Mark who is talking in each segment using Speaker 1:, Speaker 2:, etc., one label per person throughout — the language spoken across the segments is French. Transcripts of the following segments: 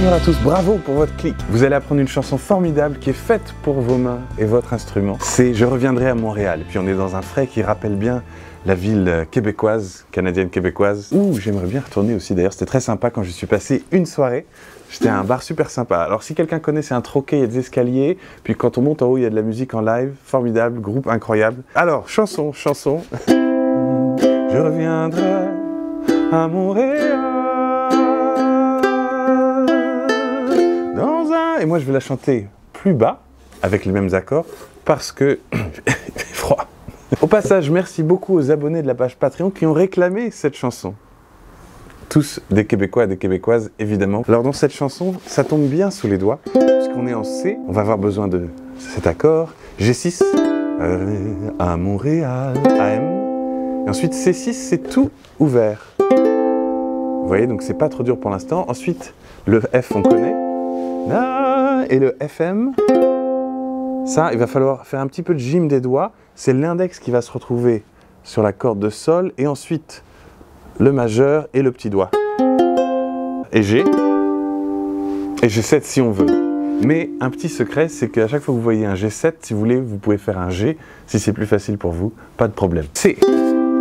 Speaker 1: Bonjour à tous, bravo pour votre clic. Vous allez apprendre une chanson formidable qui est faite pour vos mains et votre instrument. C'est Je reviendrai à Montréal. Et puis on est dans un frais qui rappelle bien la ville québécoise, canadienne québécoise, où j'aimerais bien retourner aussi d'ailleurs. C'était très sympa quand je suis passé une soirée. J'étais à un bar super sympa. Alors si quelqu'un connaît, c'est un troquet, il y a des escaliers. Puis quand on monte en haut, il y a de la musique en live. Formidable, groupe incroyable. Alors, chanson. Je reviendrai à Montréal. Et moi je vais la chanter plus bas, avec les mêmes accords, parce que il fait froid. Au passage, merci beaucoup aux abonnés de la page Patreon qui ont réclamé cette chanson. Tous des Québécois et des Québécoises, évidemment. Alors dans cette chanson, ça tombe bien sous les doigts, puisqu'on est en C, on va avoir besoin de cet accord. G6, à Montréal, AM. Et ensuite C6, c'est tout ouvert. Vous voyez, donc c'est pas trop dur pour l'instant. Ensuite, le F, on connaît. Et le FM, ça, il va falloir faire un petit peu de gym des doigts. C'est l'index qui va se retrouver sur la corde de sol et ensuite le majeur et le petit doigt. Et G. Et G7 si on veut. Mais un petit secret, c'est qu'à chaque fois que vous voyez un G7, si vous voulez, vous pouvez faire un G. Si c'est plus facile pour vous, pas de problème. C.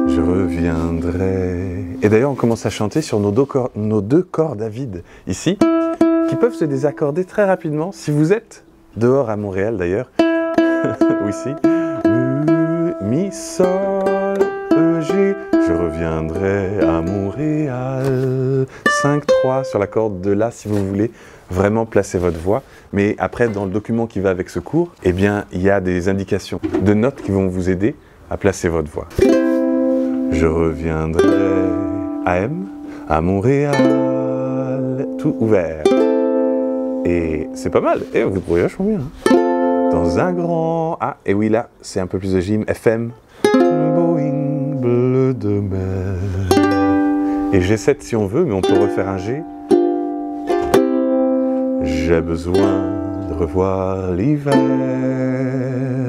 Speaker 1: Je reviendrai. Et d'ailleurs, on commence à chanter sur nos deux cordes à vide ici, qui peuvent se désaccorder très rapidement si vous êtes dehors à Montréal d'ailleurs. Ou ici. Mi, sol, E, G. Je reviendrai à Montréal. 5, 3 sur la corde de La si vous voulez vraiment placer votre voix. Mais après, dans le document qui va avec ce cours, eh bien, il y a des indications de notes qui vont vous aider à placer votre voix. Je reviendrai à Montréal. Tout ouvert. Et c'est pas mal, et vous pourriez vachement bien. Dans un grand... Ah, et oui, là, c'est un peu plus de gym. FM. Boeing bleu de mer. Et G7 si on veut, mais on peut refaire un G. J'ai besoin de revoir l'hiver.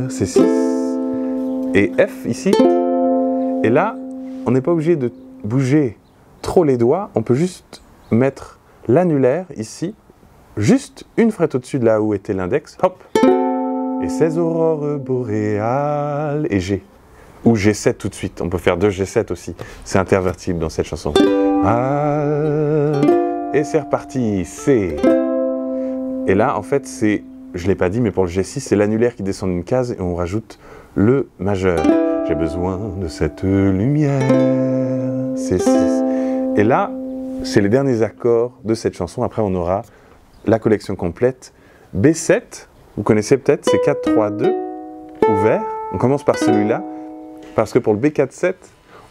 Speaker 1: C'est 6. Et F ici. Et là, on n'est pas obligé de bouger trop les doigts. On peut juste mettre l'annulaire ici. Juste une frette au-dessus de là où était l'index, hop, et 16 aurores boréales, et G, ou G7 tout de suite, on peut faire 2 G7 aussi, c'est intervertible dans cette chanson. Et c'est reparti, C. Et là, en fait, c'est, je ne l'ai pas dit, mais pour le G6, c'est l'annulaire qui descend d'une case et on rajoute le majeur. J'ai besoin de cette lumière, C6. Et là, c'est les derniers accords de cette chanson, après on aura la collection complète. B7, vous connaissez peut-être, c'est 4, 3, 2, ouvert. On commence par celui-là, parce que pour le B4-7,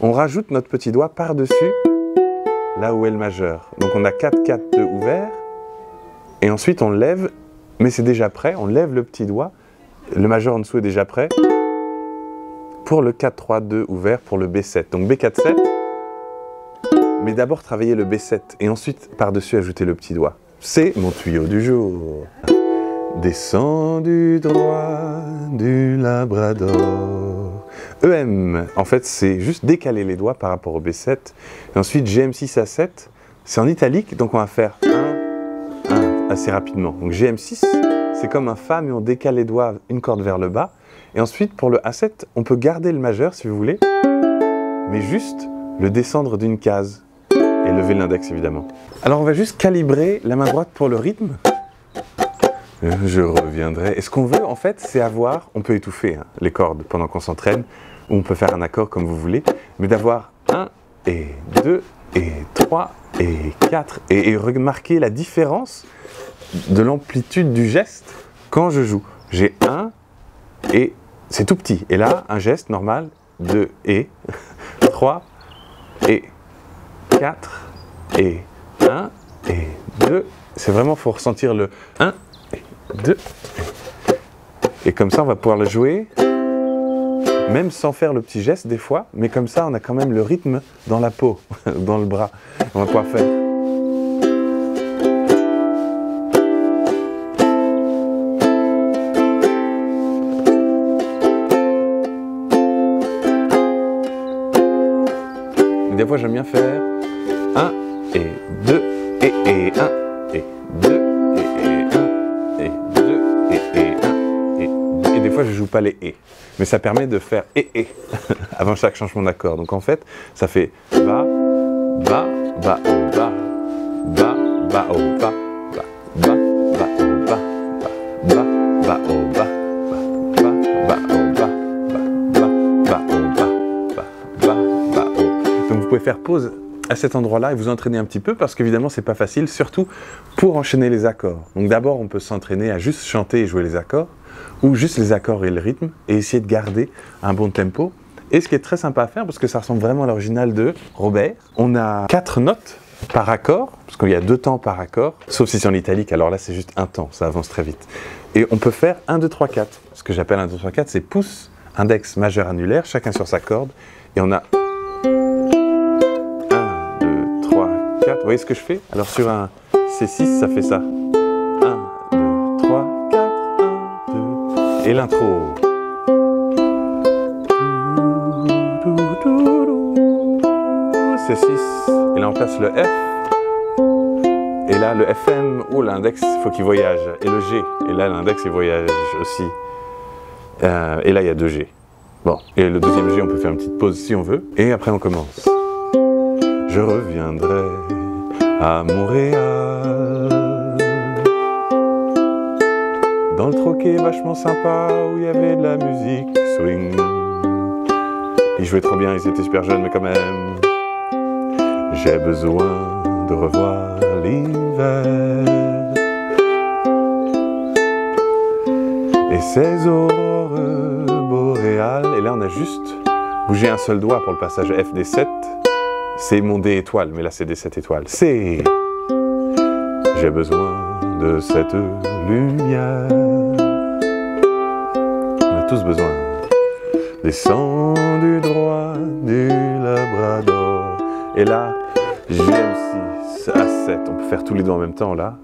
Speaker 1: on rajoute notre petit doigt par-dessus, là où est le majeur. Donc on a 4, 4, 2 ouvert, et ensuite on lève, mais c'est déjà prêt, on lève le petit doigt, le majeur en dessous est déjà prêt, pour le 4, 3, 2 ouvert, pour le B7. Donc B4-7, mais d'abord travailler le B7, et ensuite par-dessus ajouter le petit doigt. C'est mon tuyau du jour. Descendu droit du Labrador. EM, en fait, c'est juste décaler les doigts par rapport au B7. Et ensuite, GM6 à 7, c'est en italique, donc on va faire 1, 1 assez rapidement. Donc GM6, c'est comme un Fa, mais on décale les doigts une corde vers le bas. Et ensuite, pour le A7, on peut garder le majeur si vous voulez, mais juste le descendre d'une case. Et lever l'index évidemment. Alors on va juste calibrer la main droite pour le rythme. Je reviendrai. Et ce qu'on veut en fait, c'est avoir, on peut étouffer les cordes pendant qu'on s'entraîne, ou on peut faire un accord comme vous voulez, mais d'avoir 1 et 2 et 3 et 4 et remarquer la différence de l'amplitude du geste quand je joue. J'ai 1 et c'est tout petit. Et là, un geste normal, 2 et 3 et 4 et 1 et 2. C'est vraiment, il faut ressentir le 1 et 2. Et comme ça, on va pouvoir le jouer, même sans faire le petit geste des fois, mais comme ça, on a quand même le rythme dans la peau, dans le bras. On va pouvoir faire. Des fois, j'aime bien faire 1 et 2 et 1 et 2, et 1, et 2, et 1, et des fois je joue pas les et. Mais ça permet de faire et avant chaque changement d'accord. Donc en fait, ça fait va, va, va, oh, va, va, va, oh, va, va, va, va, oh, va, va, va, oh, va, va, va, oh, va, va, va, oh, va, va, va, oh. Donc vous pouvez faire pause à cet endroit-là et vous entraîner un petit peu parce qu'évidemment c'est pas facile, surtout pour enchaîner les accords. Donc d'abord on peut s'entraîner à juste chanter et jouer les accords, ou juste les accords et le rythme, et essayer de garder un bon tempo. Et ce qui est très sympa à faire, parce que ça ressemble vraiment à l'original de Robert, on a 4 notes par accord, parce qu'il y a 2 temps par accord, sauf si c'est en italique, alors là c'est juste un temps, ça avance très vite. Et on peut faire 1, 2, 3, 4. Ce que j'appelle 1, 2, 3, 4, c'est pouce, index, majeur, annulaire, chacun sur sa corde, et on a 1, 2, 3, 4. Vous voyez ce que je fais? Alors sur un C6, ça fait ça. 1, 2, 3, 4, 1, 2, et l'intro. C6, et là on place le F, et là le FM, ou l'index, il faut qu'il voyage, et le G, et là l'index il voyage aussi, et là il y a 2 G. Bon, et le deuxième G on peut faire une petite pause si on veut, et après on commence. Je reviendrai à Montréal, dans le troquet vachement sympa où il y avait de la musique swing. Ils jouaient trop bien, ils étaient super jeunes, mais quand même, j'ai besoin de revoir l'hiver et ses aurores boréales. Et là, on a juste bougé un seul doigt pour le passage F D7. C'est mon D étoile, mais là, c'est D7 étoile. C'est... J'ai besoin de cette lumière. On a tous besoin. Descendu droit du Labrador. Et là, GM6 à 7. On peut faire tous les deux en même temps là.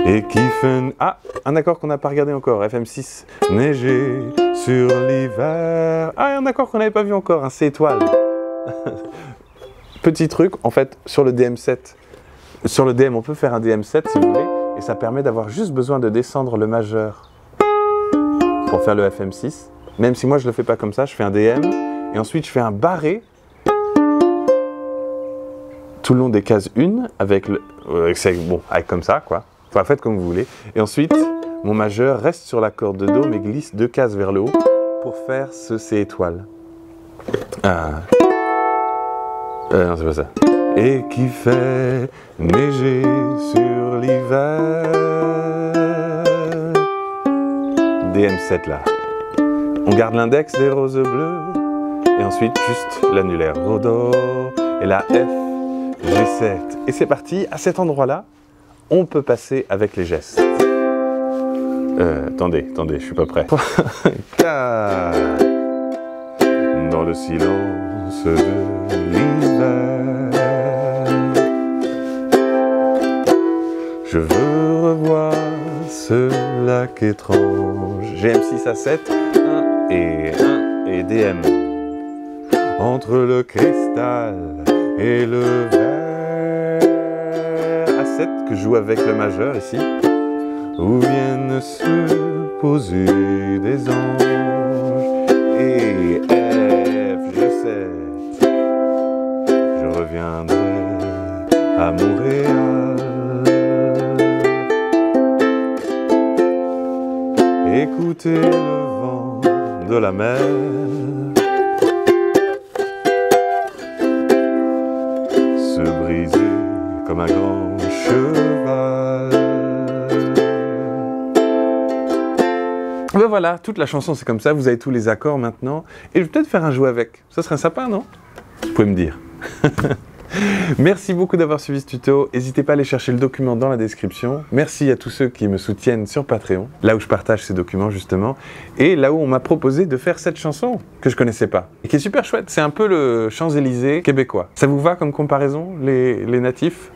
Speaker 1: Et qui fait... Ah, un accord qu'on n'a pas regardé encore. FM6. Neiger sur l'hiver. Ah, un accord qu'on n'avait pas vu encore. Un C étoile. Petit truc, en fait, sur le DM7. Sur le DM, on peut faire un DM7 si vous voulez. Et ça permet d'avoir juste besoin de descendre le majeur pour faire le FM6. Même si moi je le fais pas comme ça, je fais un DM et ensuite je fais un barré tout le long des cases 1 avec le bon, avec comme ça quoi. Enfin faites comme vous voulez. Et ensuite mon majeur reste sur la corde de Do mais glisse 2 cases vers le haut pour faire ce C étoile. Non c'est pas ça. Et qui fait neiger sur l'hiver. DM7 là. On garde l'index des roses bleues, et ensuite juste l'annulaire. Rodo, et la F, G7. Et c'est parti, à cet endroit-là, on peut passer avec les gestes. Attendez, je suis pas prêt. 4. Dans le silence de l'hiver, je veux revoir ce lac étrange. GM6 à 7. Et 1 et DM entre le cristal et le verre à 7 que je joue avec le majeur ici où viennent se poser des anges et F je sais je reviendrai à Montréal écouter le vent de la mer se briser comme un grand cheval. Ben voilà, toute la chanson c'est comme ça, vous avez tous les accords maintenant et je vais peut-être faire un jeu avec, ça serait sympa non? Vous pouvez me dire. Merci beaucoup d'avoir suivi ce tuto, n'hésitez pas à aller chercher le document dans la description. Merci à tous ceux qui me soutiennent sur Patreon, là où je partage ces documents justement, et là où on m'a proposé de faire cette chanson que je connaissais pas, et qui est super chouette, c'est un peu le Champs-Élysées québécois. Ça vous va comme comparaison, les natifs ?